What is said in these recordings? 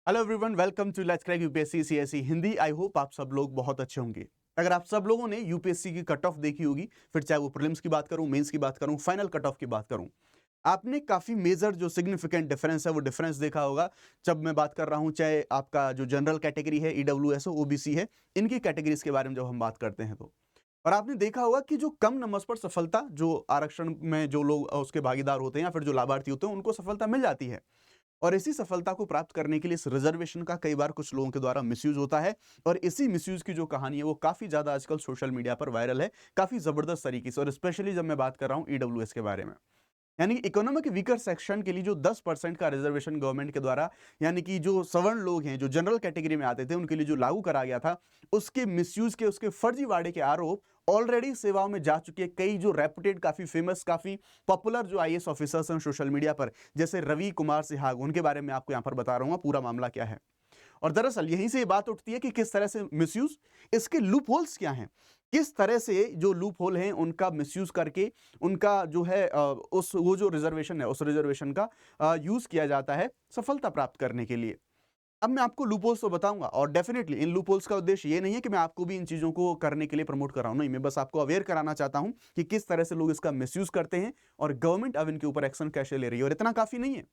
Hello everyone, welcome to let's crack UPSC CSE Hindi. I hope आप सब लोग बहुत अच्छे होंगे। अगर आप सब लोगों ने यूपीएससी की कट ऑफ देखी होगी, फिर चाहे वो प्रीलिम्स की बात करूं, मेंस की बात करूं, फाइनल कट ऑफ की बात करूं, आपने काफी मेजर जो सिग्निफिकेंट डिफरेंस है वो डिफरेंस देखा होगा। जब मैं बात कर रहा हूं, चाहे आपका जो जनरल कैटेगरी है, ईडब्ल्यूएस हो, ओबीसी है, इनकी कैटेगरीज के बारे में जब हम बात करते हैं और आपने देखा होगा कि जो कम नंबर्स पर सफलता, जो आरक्षण में जो लोग उसके भागीदार होते हैं या फिर जो लाभार्थी होते हैं, उनको सफलता मिल जाती है। और इसी सफलता को प्राप्त करने के लिए इस रिजर्वेशन का कई बार कुछ लोगों के द्वारा मिसयूज होता है। और इसी मिसयूज की जो कहानी है वो काफी ज्यादा आजकल सोशल मीडिया पर वायरल है, काफी जबरदस्त तरीके से। और स्पेशली जब मैं बात कर रहा हूं ईडब्ल्यूएस के बारे में, यानी कि इकोनॉमिक वीकर सेक्शन के लिए जो 10% का रिजर्वेशन गवर्नमेंट के द्वारा, यानी कि जो सवर्ण लोग हैं, जो जनरल कैटेगरी में आते थे, उनके लिए जो लागू करा गया था, उसके मिसयूज के, उसके फर्जीवाड़े के आरोप ऑलरेडी सेवाओं में जा चुके कई जो रेपुटेड, काफी फेमस, काफी पॉपुलर जो आईएएस ऑफिसर्स हैं सोशल मीडिया पर, जैसे रवि कुमार सिहाग, उनके बारे में आपको यहां पर बता रहा हूं पूरा मामला क्या है। और दरअसल यहीं से ये बात उठती है कि किस तरह से मिसयूज, इसके लूप होल्स क्या हैं, किस तरह से जो लूप होल हैं उनका मिसयूज करके उनका जो है उस वो जो रिजर्वेशन है, उस रिजर्वेशन का यूज किया जाता है सफलता प्राप्त करने के लिए। अब मैं आपको लूप होल्स तो बताऊंगा, और डेफिनेटली इन लूप होल्स का उद्देश्य ये नहीं है कि मैं आपको भी इन चीजों को करने के लिए प्रमोट कर रहा हूं, नहीं, मैं बस आपको अवेयर कराना चाहता हूं कि किस तरह से लोग इसका मिसयूज करते हैं और गवर्नमेंट अब इनके ऊपर एक्शन कैसे ले रही है। और इतना काफी नहीं है,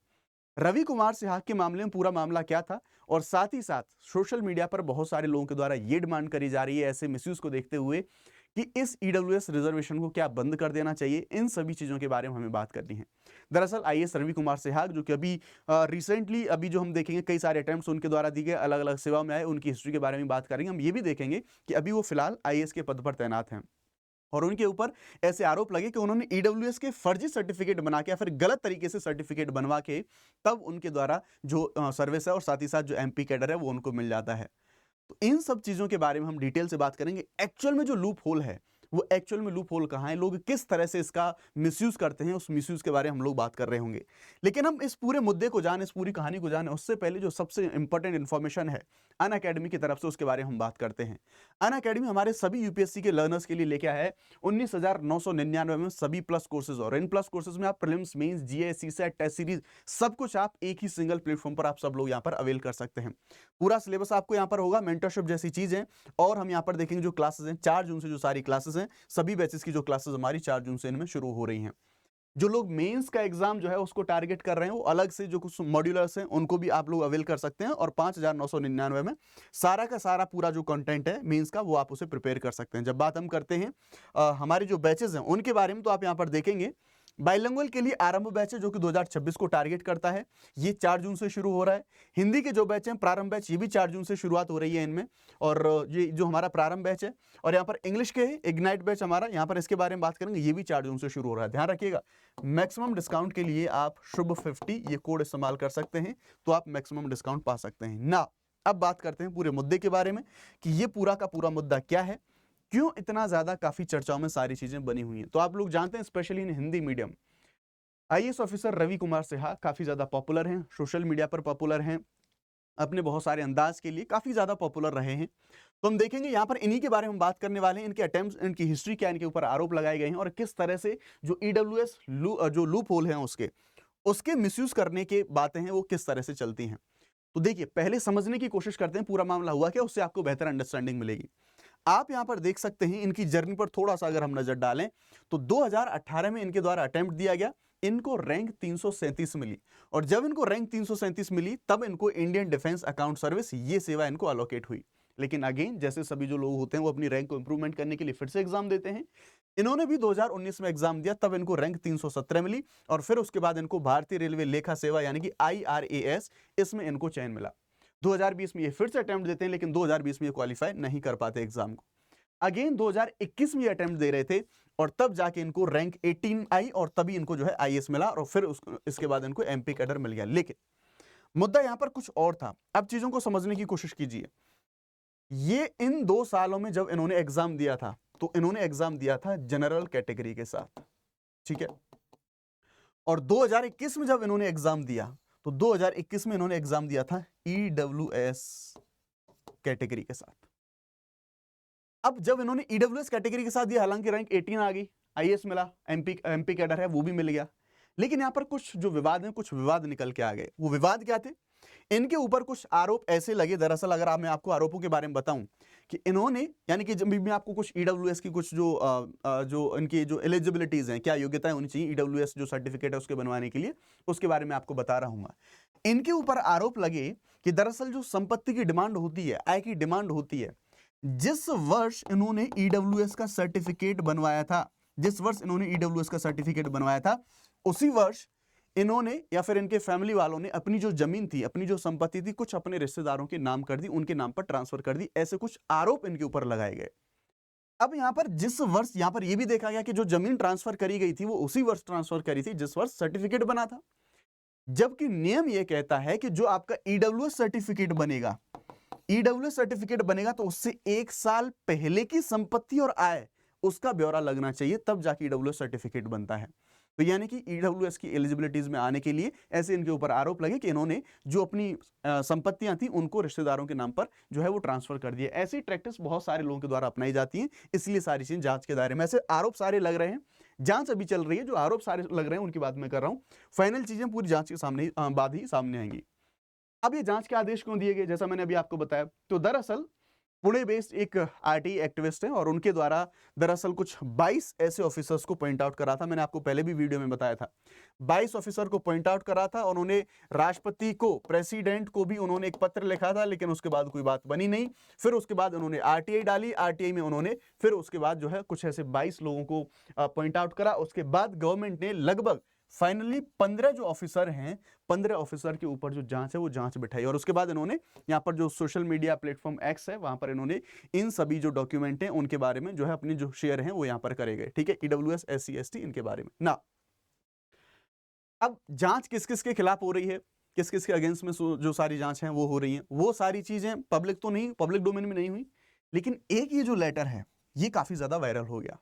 रवि कुमार सिहाग के मामले में पूरा मामला क्या था, और साथ ही साथ सोशल मीडिया पर बहुत सारे लोगों के द्वारा ये डिमांड करी जा रही है ऐसे मिसयूज को देखते हुए कि इस ईडब्ल्यूएस रिजर्वेशन को क्या बंद कर देना चाहिए। इन सभी चीजों के बारे में हमें बात करनी है। दरअसल आईएएस रवि कुमार सिहाग, जो कि अभी रिसेंटली अभी जो हम देखेंगे कई सारे अटेम्प्ट्स उनके द्वारा दिए गए, अलग अलग सेवाओं में आए, उनकी हिस्ट्री के बारे में बात करेंगे। हम ये भी देखेंगे कि अभी वो फिलहाल आईएएस के पद पर तैनात हैं और उनके ऊपर ऐसे आरोप लगे कि उन्होंने ईडब्ल्यूएस के फर्जी सर्टिफिकेट बना के या फिर गलत तरीके से सर्टिफिकेट बनवा के तब उनके द्वारा जो सर्विस है और साथ ही साथ जो एमपी कैडर है वो उनको मिल जाता है। तो इन सब चीजों के बारे में हम डिटेल से बात करेंगे। एक्चुअल में जो लूप होल है, वो एक्चुअल में लूप होल कहां है, लोग किस तरह से इसका मिसयूज करते हैं, उस मिसयूज के बारे में हम लोग बात कर रहे होंगे। लेकिन हम इस पूरे मुद्दे को जाने, इस पूरी कहानी को जाने उससे पहले जो सबसे इंपॉर्टेंट इंफॉर्मेशन है अनअकैडमी की तरफ से, उसके बारे में हम बात करते हैं। अनअकैडमी हमारे सभी यूपीएससी के लर्नर्स के लिए लेके आया है 19,999 में सभी प्लस कोर्सेज। और इन प्लस कोर्सेज में आप प्रीलिम्स, मेंस, जीए, सीसेट, टेस्ट सीरीज सब कुछ आप एक ही सिंगल प्लेटफॉर्म पर आप सब लोग यहाँ पर अवेल कर सकते हैं। पूरा सिलेबस आपको यहाँ पर होगा, मेंटरशिप जैसी चीज है। और हम यहाँ पर देखेंगे जो क्लासेस हैं, 4 जून से जो सारी क्लासेस हैं, सभी बैचेस की जो क्लासेस हमारी 4 जून से इनमें शुरू हो रही हैं। जो लोग मेंस का एग्जाम जो है उसको टारगेट कर रहे हैं, वो अलग से जो कुछ मॉड्यूलर्स हैं उनको भी आप लोग अवेल कर सकते हैं। और 5,999 में सारा का सारा पूरा जो कंटेंट है मेंस का, वो आप उसे प्रिपेयर कर सकते हैं। जब बात हम करते हैं हमारे जो बैचेस हैं उनके बारे में, तो आप यहाँ पर देखेंगे बाइलिंगुअल के लिए आरंभ बैच है जो कि 2026 को टारगेट करता है, ये 4 जून से शुरू हो रहा है। हिंदी के जो बैच हैं प्रारंभ बैच, ये भी 4 जून से शुरुआत हो रही है इनमें, और ये जो हमारा प्रारंभ बैच है। और यहाँ पर इंग्लिश के इग्नाइट बैच हमारा, यहाँ पर इसके बारे में बात करेंगे, ये भी 4 जून से शुरू हो रहा है। ध्यान रखिएगा, मैक्सिमम डिस्काउंट के लिए आप शुभ 50 ये कोड इस्तेमाल कर सकते हैं, तो आप मैक्सिमम डिस्काउंट पा सकते हैं ना। अब बात करते हैं पूरे मुद्दे के बारे में कि ये पूरा का पूरा मुद्दा क्या है, क्यों इतना ज्यादा काफी चर्चाओं में सारी चीजें बनी हुई हैं। तो आप लोग जानते हैं specially in Hindi medium IAS officer Ravi Kumar Sihag काफी ज्यादा पॉपुलर हैं, सोशल मीडिया पर पॉपुलर हैं, अपने बहुत सारे अंदाज के लिए काफी ज्यादा पॉपुलर रहे हैं। तो हम देखेंगे यहाँ पर इन्हीं के बारे में हम बात करने वाले हैं, इनके अटेम्प्ट्स, इनकी हिस्ट्री क्या, इनके ऊपर आरोप लगाए गए हैं और किस तरह से जो ईडब्ल्यूएस जो लूप होल है उसके मिसयूज करने की बातें हैं वो किस तरह से चलती हैं। तो देखिए, पहले समझने की कोशिश करते हैं पूरा मामला हुआ क्या, उससे आपको बेहतर अंडरस्टैंडिंग मिलेगी। आप यहां पर देख सकते हैं इनकी जर्नी पर थोड़ा सा अगर हम नजर डालें तो 2018 में इनके द्वारा अटेम्प्ट दिया गया, इनको रैंक 337 मिली। और जब इनको रैंक 337 मिली तब इनको इंडियन डिफेंस अकाउंट सर्विस ये सेवा इनको अलोकेट हुई। लेकिन अगेन, जैसे सभी जो लोग होते हैं वो अपनी रैंक को इंप्रूवमेंट करने के लिए फिर से एग्जाम देते हैं। इन्होंने भी 2019 में एग्जाम दिया, तब इनको रैंक 317 मिली। और फिर उसके बाद इनको भारतीय रेलवे लेखा सेवा यानी कि IRAS, इसमें इनको चयन मिला। 2020 में ये फिर से अटेम्प्ट देते हैं, लेकिन 2020 में ये क्वालिफाई नहीं कर पाते एग्जाम को। अगेन 2021 में ये अटेम्प्ट दे रहे थे और तब जाके इनको रैंक 18 आई और तभी इनको जो है आईएएस मिला, और फिर इसके बाद इनको एमपी कैडर मिल गया। लेकिन मुद्दा यहां पर कुछ और था। अब चीजों को समझने की कोशिश कीजिए। ये इन 2 सालों में जब इन्होंने एग्जाम दिया था, तो इन्होंने एग्जाम दिया था जनरल कैटेगरी के साथ, ठीक है। और 2021 में जब इन्होंने एग्जाम दिया, तो 2021 में इन्होंने एग्जाम दिया था ईडब्ल्यूएस कैटेगरी के साथ। अब जब इन्होंने ईडब्ल्यूएस कैटेगरी के साथ दिया, हालांकि रैंक 18 आ गई, आईएएस मिला, एमपी कैडर है वो भी मिल गया। लेकिन यहां पर कुछ जो विवाद है, कुछ विवाद निकल के आ गए। वो विवाद क्या थे? इनके ऊपर कुछ आरोप ऐसे लगे, दरअसल अगर मैं आपको आरोपों के बारे में बताऊं कि इन्होंने, यानी कि जब भी मैं आपको कुछ ईडब्ल्यूएस की कुछ जो इनकी जो एलिजिबिलिटीज हैं, क्या योग्यताएं होनी चाहिए ईडब्ल्यूएस जो सर्टिफिकेट है उसके बनवाने के लिए, उसके बारे में आपको बता रहा हूं। इनके ऊपर आरोप लगे कि दरअसल जो संपत्ति की डिमांड होती है, आय की डिमांड होती है, जिस वर्ष इन्होंने ईडब्ल्यूएस का सर्टिफिकेट बनवाया था, जिस वर्ष इन्होंने ईडब्ल्यूएस का सर्टिफिकेट बनवाया था, उसी वर्ष इन्होंने या फिर इनके फैमिली वालों ने अपनी जो जमीन थी, अपनी जो संपत्ति थी, कुछ अपने रिश्तेदारों के नाम कर दी, उनके नाम पर ट्रांसफर कर दी। ऐसे कुछ आरोप इनके ऊपर लगाए गए। अब यहां पर जिस वर्ष, यहां पर यह भी देखा गया कि जो जमीन ट्रांसफर करी गई थी वो उसी वर्ष ट्रांसफर करी थी जिस वर्ष सर्टिफिकेट बना था, जबकि नियम यह कहता है कि जो आपका ईडब्ल्यूएस सर्टिफिकेट बनेगा, ईडब्ल्यूएस सर्टिफिकेट बनेगा तो उससे 1 साल पहले की संपत्ति और आय उसका ब्यौरा लगना चाहिए, तब जाके ईडब्ल्यूएस सर्टिफिकेट बनता है। तो यानी कि ईडब्ल्यूएस की एलिजिबिलिटीज में आने के लिए ऐसे इनके ऊपर आरोप लगे कि इन्होंने जो अपनी संपत्तियां थी उनको रिश्तेदारों के नाम पर जो है वो ट्रांसफर कर दिया। ऐसी प्रैक्टिस बहुत सारे लोगों के द्वारा अपनाई जाती है, इसलिए सारी चीजें जांच के दायरे में। ऐसे आरोप सारे लग रहे हैं, जांच अभी चल रही है, जो आरोप सारे लग रहे हैं उनकी बात मैं कर रहा हूं, फाइनल चीजें पूरी जांच के सामने बाद ही सामने आएंगी। अब ये जांच के आदेश क्यों दिए गए, जैसा मैंने अभी आपको बताया, तो दरअसल पुणे बेस्ड एक आरटीआई एक्टिविस्ट है और उनके द्वारा दरअसल कुछ 22 ऐसे ऑफिसर्स को पॉइंट आउट करा था। मैंने आपको पहले भी वीडियो में बताया था, 22 ऑफिसर को पॉइंट आउट करा था और उन्होंने राष्ट्रपति को, प्रेसिडेंट को भी उन्होंने एक पत्र लिखा था, लेकिन उसके बाद कोई बात बनी नहीं। फिर उसके बाद उन्होंने आरटीआई डाली, आरटीआई में उन्होंने फिर उसके बाद जो है कुछ ऐसे 22 लोगों को पॉइंट आउट करा। उसके बाद गवर्नमेंट ने लगभग फाइनली 15 जो ऑफिसर हैं, 15 ऑफिसर के ऊपर जो जांच है वो जांच बिठाई और उसके बाद इन्होंने यहाँ पर जो सोशल मीडिया प्लेटफॉर्म एक्स है वहां पर इन्होंने इन सभी जो डॉक्यूमेंट हैं उनके बारे में जो है अपनी जो शेयर हैं वो यहाँ पर करे गए। ठीक है, ईडब्ल्यूएस, एससी, एसटी इनके बारे में ना। अब जांच किस किस के खिलाफ हो रही है, किस किस के अगेंस्ट में जो सारी जांच है वो हो रही है, वो सारी चीजें पब्लिक तो नहीं, पब्लिक डोमेन में नहीं हुई, लेकिन एक ये जो लेटर है ये काफी ज्यादा वायरल हो गया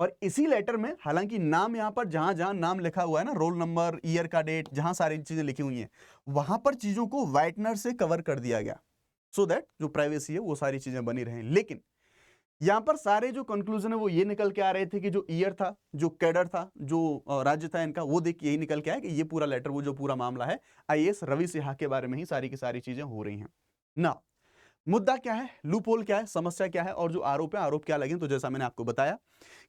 और इसी लेटर में हालांकि नाम यहां पर जहां जहां नाम लिखा हुआ है ना, रोल नंबर, ईयर का डेट, जहां सारी चीजें लिखी हुई हैं वहां पर चीजों को व्हाइटनर से कवर कर दिया गया सो दैट जो प्राइवेसी है वो सारी चीजें बनी रहें। लेकिन यहां पर सारे जो कंक्लूजन है वो ये निकल के आ रहे थे कि जो ईयर था, जो कैडर था, जो राज्य था इनका, वो देख यही निकल के आया कि ये पूरा लेटर, वो जो पूरा मामला है आईएएस रवि सिन्हा के बारे में ही सारी की सारी चीजें हो रही हैं ना। मुद्दा क्या है, लूपहोल क्या है, समस्या क्या है और जो आरोप है, आरोप क्या लगे, तो जैसा मैंने आपको बताया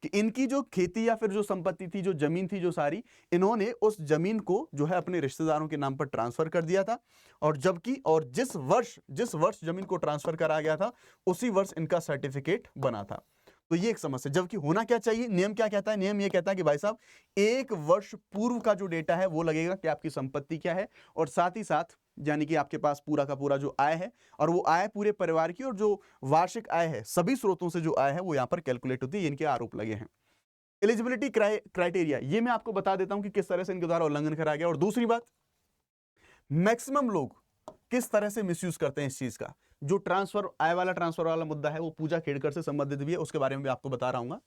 कि इनकी जो खेती या फिर जो संपत्ति थी, जो जमीन थी, जो सारी, इन्होंने उस जमीन को जो है अपने रिश्तेदारों के नाम पर ट्रांसफर कर दिया था और जबकि और जिस वर्ष जमीन को ट्रांसफर करा गया था उसी वर्ष इनका सर्टिफिकेट बना था। तो ये एक समस्या, जबकि होना क्या चाहिए, नियम क्या कहता है, नियम ये कहता है कि भाई साहब 1 वर्ष पूर्व का जो डेटा है वो लगेगा कि आपकी संपत्ति क्या है और साथ ही साथ यानी कि आपके पास पूरा का पूरा जो आय है और वो आय पूरे परिवार की और जो वार्षिक आय है सभी स्रोतों से जो आय है वो यहां पर कैलकुलेट होती है। इनके आरोप लगे हैं। एलिजिबिलिटी क्राइटेरिया ये मैं आपको बता देता हूं कि किस तरह से इनके द्वारा उल्लंघन करा गया। और दूसरी बात, मैक्सिमम लोग किस तरह से मिसयूज करते हैं इस चीज का। जो आय वाला ट्रांसफर वाला मुद्दा है वो पूजा खेड़कर से संबंधित भी है, उसके बारे में भी आपको बता रहा हूं।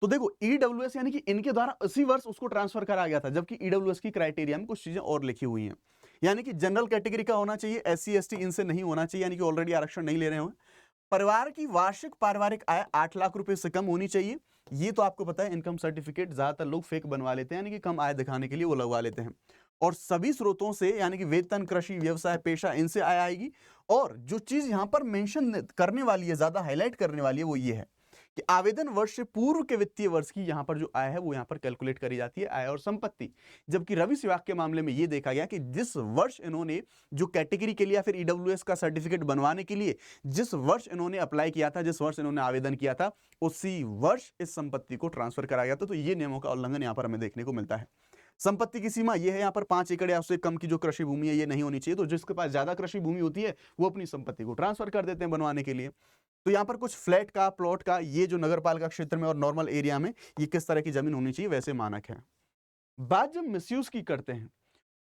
तो देखो ईडब्ल्यूएस यानी कि इनके द्वारा उसी वर्ष उसको ट्रांसफर करा गया था, जबकि ईडब्ल्यूएस की क्राइटेरिया में कुछ चीजें और लिखी हुई हैं, यानी कि जनरल कैटेगरी का होना चाहिए, एससी एसटी इनसे नहीं होना चाहिए, यानी कि ऑलरेडी आरक्षण नहीं ले रहे हो। परिवार की वार्षिक पारिवारिक आय 8 लाख रुपए से कम होनी चाहिए। ये तो आपको पता है इनकम सर्टिफिकेट ज्यादातर लोग फेक बनवा लेते हैं, यानी कि कम आय दिखाने के लिए वो लगवा लेते हैं। और सभी स्रोतों से यानी कि वेतन, कृषि, व्यवसाय, पेशा, इनसे आय आएगी। और जो चीज यहां पर मेंशन करने वाली है, ज्यादा हाईलाइट करने वाली है, वो ये है कि आवेदन वर्ष से पूर्व के वित्तीय वर्ष की यहां पर जो आय है वो यहां पर कैलकुलेट करी जाती है, आय और संपत्ति। जबकि रवि सिवाक के मामले में यह देखा गया कि जिस वर्ष इन्होंने जो कैटेगरी के लिए या फिर ईडब्ल्यूएस का सर्टिफिकेट बनवाने के लिए जिस वर्ष इन्होंने अप्लाई किया था, जिस वर्ष इन्होंने आवेदन किया था, उसी वर्ष इस संपत्ति को ट्रांसफर कराया गया था। तो ये नियमों का उल्लंघन यहां पर हमें देखने को मिलता है। संपत्ति की सीमा यह है, यहाँ पर 5 एकड़ या उससे कम की जो कृषि भूमि है ये नहीं होनी चाहिए। तो जिसके पास ज्यादा कृषि भूमि होती है वो अपनी संपत्ति को ट्रांसफर कर देते हैं बनवाने के लिए। तो यहाँ पर कुछ फ्लैट का, प्लॉट का, ये जो नगरपालिका क्षेत्र में और नॉर्मल एरिया में ये किस तरह की जमीन होनी चाहिए वैसे मानक है। बात जब मिसयूज की करते हैं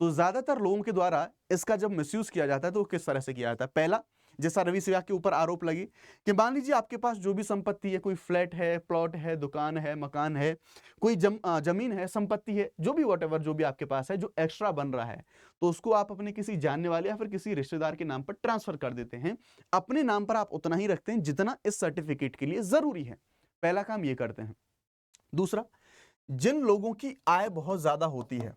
तो ज्यादातर लोगों के द्वारा इसका जब मिसयूज किया जाता है तो किस तरह से किया जाता है। पहला, जैसा रवि सिवाक के ऊपर आरोप लगे कि मान लीजिए आपके पास जो भी संपत्ति है, कोई फ्लैट है, प्लॉट है, दुकान है, मकान है, कोई जमीन है, संपत्ति है, जो भी वॉटेवर जो भी आपके पास है, जो एक्स्ट्रा बन रहा है, तो उसको आप अपने किसी जानने वाले या फिर किसी रिश्तेदार के नाम पर ट्रांसफर कर देते हैं। अपने नाम पर आप उतना ही रखते हैं जितना इस सर्टिफिकेट के लिए जरूरी है। पहला काम ये करते हैं। दूसरा, जिन लोगों की आय बहुत ज्यादा होती है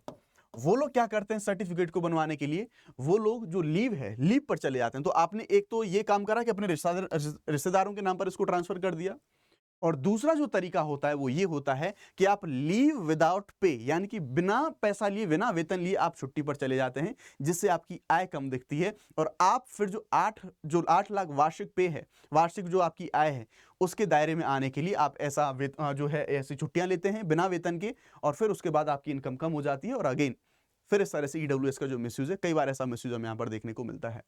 वो लोग क्या करते हैं सर्टिफिकेट को बनवाने के लिए, वो लोग जो लीव है, लीव पर चले जाते हैं। तो आपने एक तो ये काम करा कि अपने रिश्तेदारों के नाम पर इसको ट्रांसफर कर दिया, और दूसरा जो तरीका होता है वो ये होता है कि आप लीव विदाउट पे, यानी कि बिना पैसा लिए, बिना वेतन लिए आप छुट्टी पर चले जाते हैं, जिससे आपकी आय कम दिखती है, और आप फिर जो 8 लाख वार्षिक पे है, वार्षिक जो आपकी आय है, उसके दायरे में आने के लिए आप ऐसा जो है ऐसी छुट्टियां लेते हैं बिना वेतन के, और फिर उसके बाद आपकी इनकम कम हो जाती है, और अगेन फिर इस तरह से ईडब्ल्यूएस का जो मिसयूज है, कई बार ऐसा मिसयूज हमें यहाँ पर देखने को मिलता है।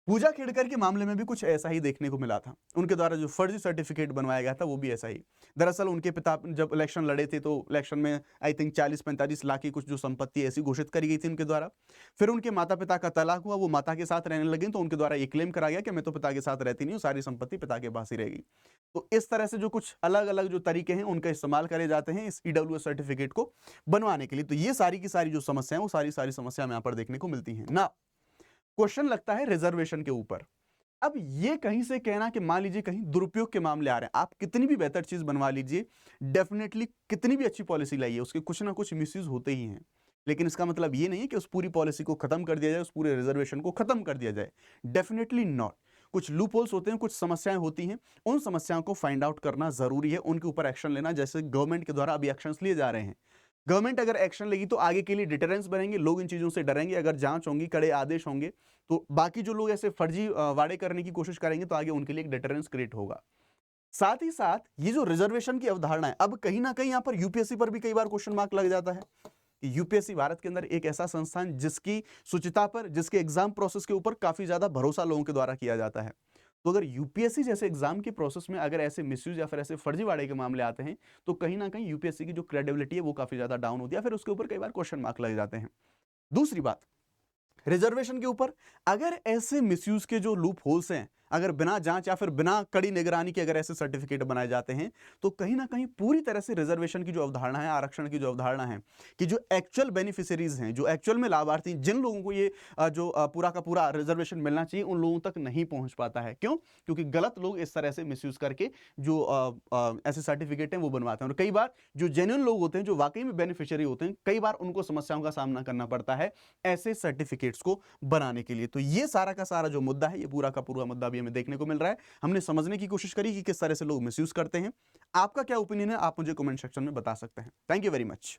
पूजा खेड़कर के मामले में भी कुछ ऐसा ही देखने को मिला था। उनके द्वारा जो फर्जी सर्टिफिकेट बनवाया गया था वो भी ऐसा ही। दरअसल उनके पिता जब इलेक्शन लड़े थे तो इलेक्शन में आई थिंक 40-45 लाख की कुछ जो संपत्ति ऐसी घोषित करी गई थी उनके द्वारा। फिर उनके माता पिता का तलाक हुआ, वो माता के साथ रहने लगे, तो उनके द्वारा ये क्लेम करा गया कि मैं तो पिता के साथ रहती नहीं हूँ, सारी संपत्ति पिता के पास ही रहेगी। तो इस तरह से जो कुछ अलग अलग जो तरीके हैं उनका इस्तेमाल करे जाते हैं इस ईडब्ल्यूएस सर्टिफिकेट को बनवाने के लिए। तो ये सारी की सारी जो समस्या है वो सारी समस्या हमें यहाँ पर देखने को मिलती है ना। क्वेश्चन लगता है रिजर्वेशन के ऊपर। अब ये कहीं से कहना कि मान लीजिए कहीं दुरुपयोग के मामले आ रहे हैं, आप कितनी भी बेहतर चीज बनवा लीजिए, डेफिनेटली कितनी भी अच्छी पॉलिसी लाइए, उसके कुछ ना कुछ मिसयूज होते ही हैं। लेकिन इसका मतलब ये नहीं है कि उस पूरी पॉलिसी को खत्म कर दिया जाए, उस पूरे रिजर्वेशन को खत्म कर दिया जाए, डेफिनेटली नॉट। कुछ लूप होल्स होते हैं, कुछ समस्याएं होती हैं, उन समस्याओं को फाइंड आउट करना जरूरी है, उनके ऊपर एक्शन लेना, जैसे गवर्नमेंट के द्वारा अभी एक्शन लिए जा रहे हैं। गवर्नमेंट अगर एक्शन लेगी तो आगे के लिए डिटरेंस बनेंगे, लोग इन चीजों से डरेंगे। अगर जांच होंगी, कड़े आदेश होंगे, तो बाकी जो लोग ऐसे फर्जी वादे करने की कोशिश करेंगे तो आगे उनके लिए एक डिटरेंस क्रिएट होगा। साथ ही साथ ये जो रिजर्वेशन की अवधारणा है, अब कहीं ना कहीं यहाँ पर यूपीएससी पर भी कई बार क्वेश्चन मार्क लग जाता है। यूपीएससी भारत के अंदर एक ऐसा संस्थान जिसकी शुचिता पर, जिसके एग्जाम प्रोसेस के ऊपर काफी ज्यादा भरोसा लोगों के द्वारा किया जाता है। तो अगर यूपीएससी जैसे एग्जाम के प्रोसेस में अगर ऐसे मिसयूज या फिर ऐसे फर्जीवाड़े के मामले आते हैं, तो कहीं ना कहीं यूपीएससी की जो क्रेडिबिलिटी है वो काफी ज्यादा डाउन होती है, फिर उसके ऊपर कई बार क्वेश्चन मार्क लग जाते हैं। दूसरी बात, रिजर्वेशन के ऊपर अगर ऐसे मिसयूज के जो लूप होल्स हैं, अगर बिना जांच या फिर बिना कड़ी निगरानी के अगर ऐसे सर्टिफिकेट बनाए जाते हैं, तो कहीं ना कहीं पूरी तरह से रिजर्वेशन की जो अवधारणा है, आरक्षण की जो अवधारणा है, कि जो एक्चुअल बेनिफिशियरीज हैं, जो एक्चुअल में लाभार्थी, जिन लोगों को ये पूरा का पूरा रिजर्वेशन मिलना चाहिए, उन लोगों तक नहीं पहुंच पाता है। क्यों? क्योंकि गलत लोग इस तरह से मिसयूज करके जो ऐसे सर्टिफिकेट हैं वो बनवाते हैं, और कई बार जो जेन्युइन लोग होते हैं, जो वाकई में बेनिफिशियरी होते हैं, कई बार उनको समस्याओं का सामना करना पड़ता है ऐसे सर्टिफिकेट्स को बनाने के लिए। तो ये सारा का सारा जो मुद्दा है, ये पूरा का पूरा मुद्दा भी हमें देखने को मिल रहा है। हमने समझने की कोशिश करी कि किस तरह से लोग मिसयूज करते हैं। आपका क्या ओपिनियन है, आप मुझे कमेंट सेक्शन में बता सकते हैं। Thank you very much.